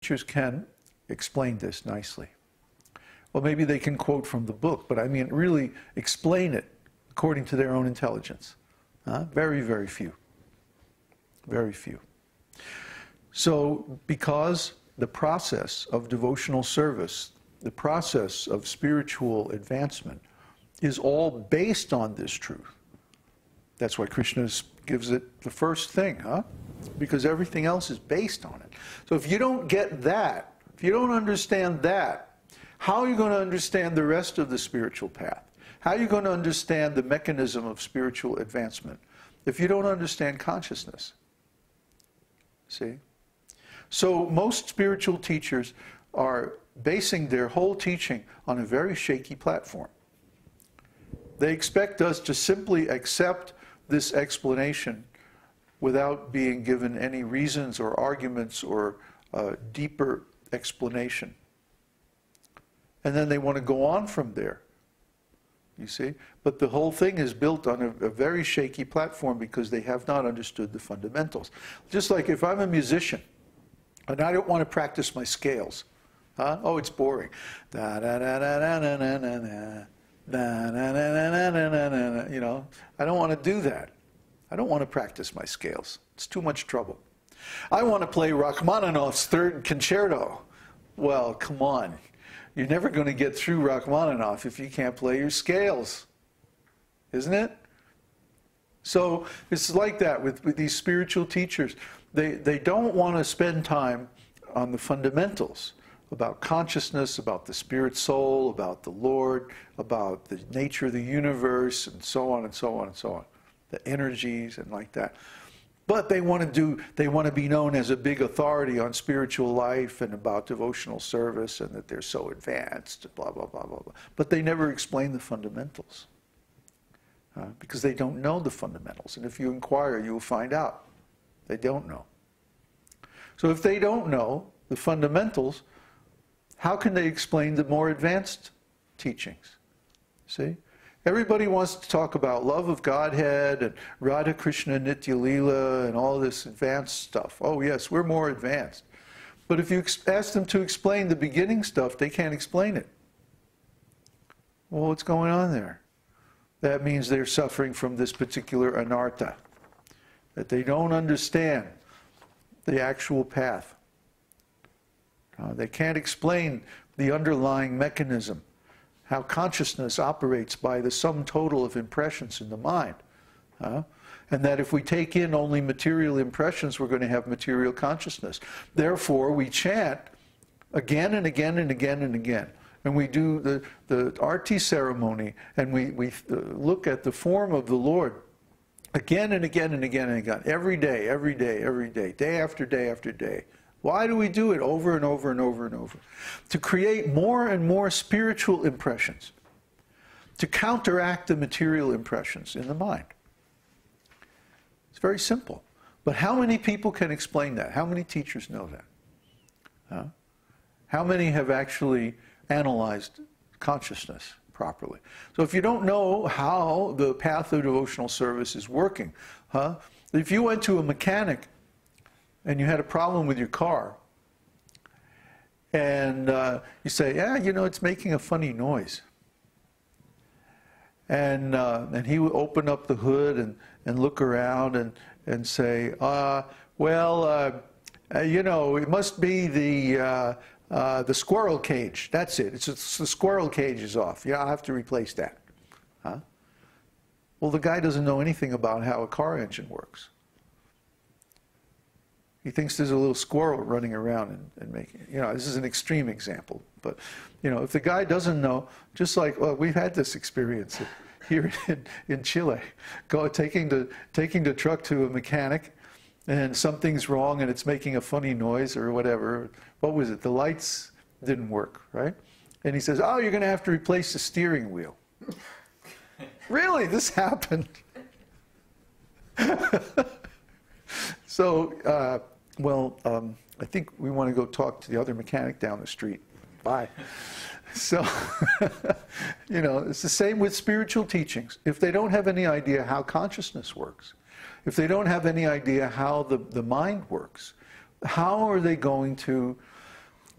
teachers can explain this nicely. Well, maybe they can quote from the book, but I mean really explain it according to their own intelligence. Very, very few. Very few. So, because the process of devotional service, the process of spiritual advancement, is all based on this truth. That's why Krishna gives it the first thing, because everything else is based on it. So if you don't get that, if you don't understand that, how are you going to understand the rest of the spiritual path? How are you going to understand the mechanism of spiritual advancement if you don't understand consciousness? See? So most spiritual teachers are basing their whole teaching on a very shaky platform. They expect us to simply accept this explanation without being given any reasons or arguments or deeper explanation. And then they want to go on from there, you see? But the whole thing is built on a very shaky platform because they have not understood the fundamentals. Just like if I'm a musician and I don't want to practice my scales, oh, it's boring. Da, da, da, da, da, da, da, da. Da, da, da, da, da, da, da. You know, I don't want to do that. I don't want to practice my scales. It's too much trouble. I want to play Rachmaninoff's Third Concerto. Well, come on. You're never going to get through Rachmaninoff if you can't play your scales. Isn't it? So it's like that with these spiritual teachers. They don't want to spend time on the fundamentals about consciousness, about the spirit soul, about the Lord, about the nature of the universe, and so on and so on and so on. The energies and like that. But they want to be known as a big authority on spiritual life and about devotional service and that they're so advanced, blah, blah, blah, blah, blah. But they never explain the fundamentals because they don't know the fundamentals. And if you inquire, you will find out. They don't know. So if they don't know the fundamentals, how can they explain the more advanced teachings? See? Everybody wants to talk about love of Godhead and Radha Krishna Nitya Leela and all this advanced stuff. Oh yes, we're more advanced. But if you ask them to explain the beginning stuff, they can't explain it. Well, what's going on there? That means they're suffering from this particular anartha, that they don't understand the actual path. They can't explain the underlying mechanism, how consciousness operates by the sum total of impressions in the mind. And that if we take in only material impressions, we're going to have material consciousness. Therefore, we chant again and again and again and again. And we do the arti ceremony, and we look at the form of the Lord again and again and again and again, every day, every day, every day, day after day after day. Why do we do it over and over and over and over? To create more and more spiritual impressions, to counteract the material impressions in the mind. It's very simple. But how many people can explain that? How many teachers know that? How many have actually analyzed consciousness properly? So if you don't know how the path of devotional service is working, if you went to a mechanic and you had a problem with your car, and you say, yeah, you know, it's making a funny noise. And he would open up the hood and look around and say, well, you know, it must be the squirrel cage. That's it. It's the squirrel cage is off. Yeah, I'll have to replace that. Well, the guy doesn't know anything about how a car engine works. He thinks there's a little squirrel running around and making, you know, this is an extreme example. But, you know, if the guy doesn't know, just like, well, we've had this experience here in Chile, taking the truck to a mechanic, and something's wrong and it's making a funny noise or whatever. What was it? The lights didn't work, right? And he says, oh, you're going to have to replace the steering wheel. Really? This happened? So, I think we want to go talk to the other mechanic down the street. Bye. So, you know, it's the same with spiritual teachings. If they don't have any idea how consciousness works, if they don't have any idea how the mind works, how are they going to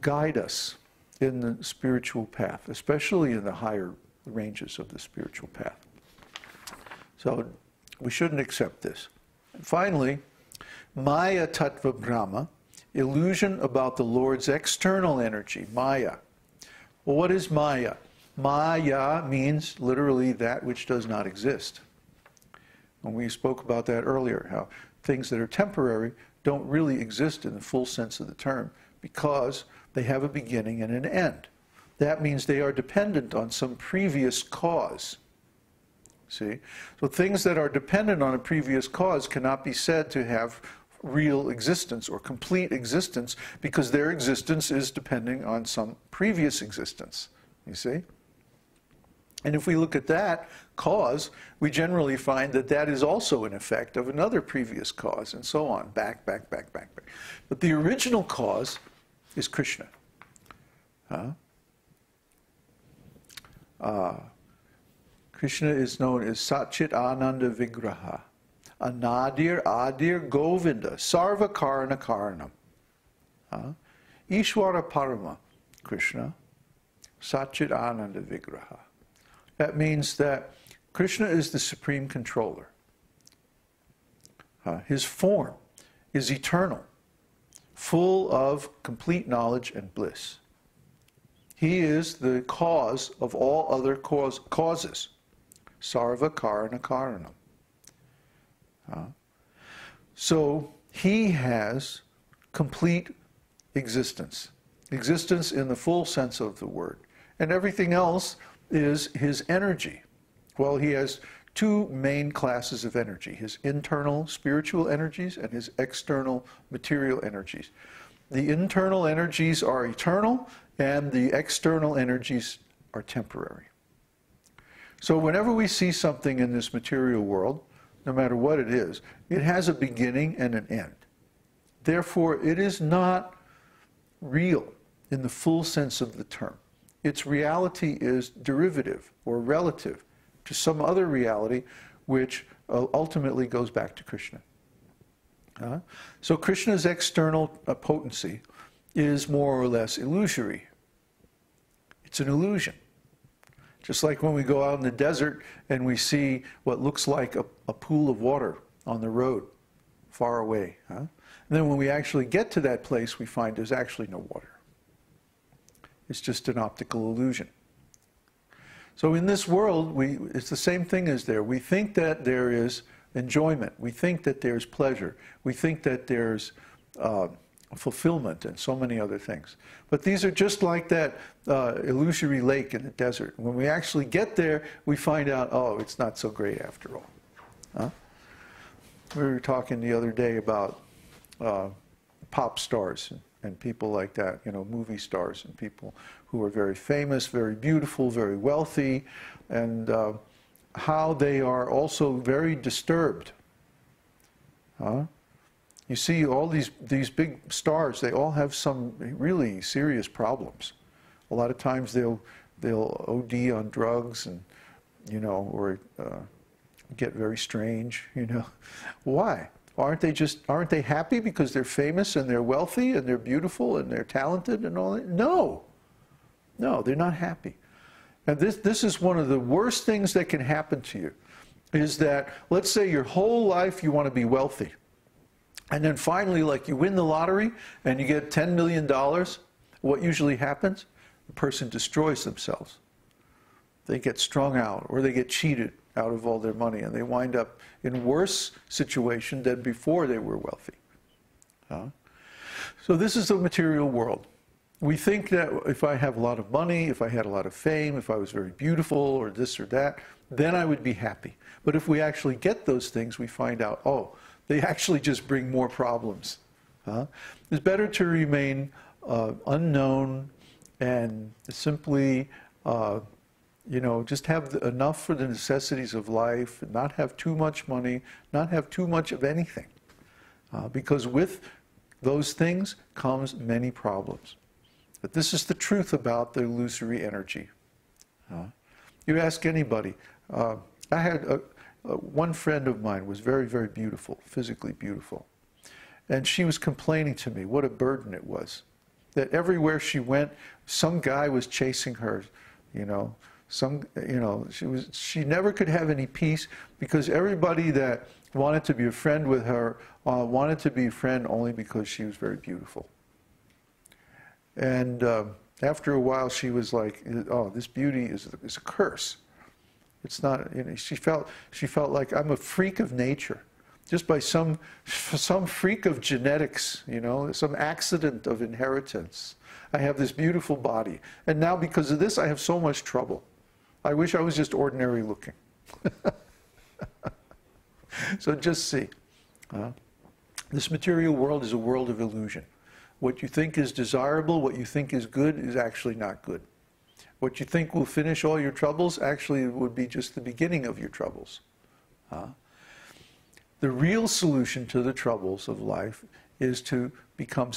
guide us in the spiritual path, especially in the higher ranges of the spiritual path. So we shouldn't accept this. And finally, Maya Tattva Brahma, illusion about the Lord's external energy, Maya. Well, what is Maya? Maya means literally that which does not exist. And we spoke about that earlier, how things that are temporary don't really exist in the full sense of the term because they have a beginning and an end. That means they are dependent on some previous cause. See? So things that are dependent on a previous cause cannot be said to have real existence or complete existence because their existence is depending on some previous existence. You see? And if we look at that cause, we generally find that that is also an effect of another previous cause, and so on, back. But the original cause is Krishna. Krishna is known as Satchit Ananda Vigraha, Anadir Adir Govinda, Sarva Karana Karanam. Ishvara Parama, Krishna, Satchit Ananda Vigraha. That means that Krishna is the supreme controller. His form is eternal, full of complete knowledge and bliss. He is the cause of all other causes. Sarva Karana Karanam. So he has complete existence. Existence in the full sense of the word. And everything else is his energy. Well, he has two main classes of energy, his internal spiritual energies and his external material energies. The internal energies are eternal and the external energies are temporary. So whenever we see something in this material world, no matter what it is, it has a beginning and an end. Therefore, it is not real in the full sense of the term. Its reality is derivative or relative to some other reality which ultimately goes back to Krishna. So Krishna's external potency is more or less illusory. It's an illusion. Just like when we go out in the desert and we see what looks like a pool of water on the road far away. And then when we actually get to that place, we find there's actually no water. It's just an optical illusion. So in this world, it's the same thing as there. We think that there is enjoyment. We think that there's pleasure. We think that there's fulfillment and so many other things. But these are just like that illusory lake in the desert. When we actually get there, we find out, oh, it's not so great after all. We were talking the other day about pop stars and people like that, you know, movie stars and people who are very famous, very beautiful, very wealthy, and how they are also very disturbed. You see all these big stars, they all have some really serious problems. A lot of times they'll OD on drugs and, you know, or get very strange, you know. Why? Aren't they happy because they're famous and they're wealthy and they're beautiful and they're talented and all that? No. No, they're not happy. And this is one of the worst things that can happen to you, is that, let's say your whole life you want to be wealthy. And then finally, like, you win the lottery and you get $10 million, what usually happens? The person destroys themselves. They get strung out or they get cheated out of all their money and they wind up in a worse situation than before they were wealthy. So this is the material world. We think that if I have a lot of money, if I had a lot of fame, if I was very beautiful or this or that, then I would be happy. But if we actually get those things, we find out, oh, they actually just bring more problems. It's better to remain unknown and simply, you know, just have enough for the necessities of life, and not have too much money, not have too much of anything. Because with those things comes many problems. But this is the truth about the illusory energy. You ask anybody. I had one friend of mine was very, very beautiful, physically beautiful. And she was complaining to me what a burden it was that everywhere she went, some guy was chasing her, she never could have any peace, because everybody that wanted to be a friend with her wanted to be a friend only because she was very beautiful. And after a while, she was like, "Oh, this beauty is a curse. It's not." She felt like, I'm a freak of nature, just by some freak of genetics, some accident of inheritance. I have this beautiful body, and now because of this, I have so much trouble. I wish I was just ordinary looking. So just see, this material world is a world of illusion. What you think is desirable, what you think is good, is actually not good. What you think will finish all your troubles actually would be just the beginning of your troubles. The real solution to the troubles of life is to become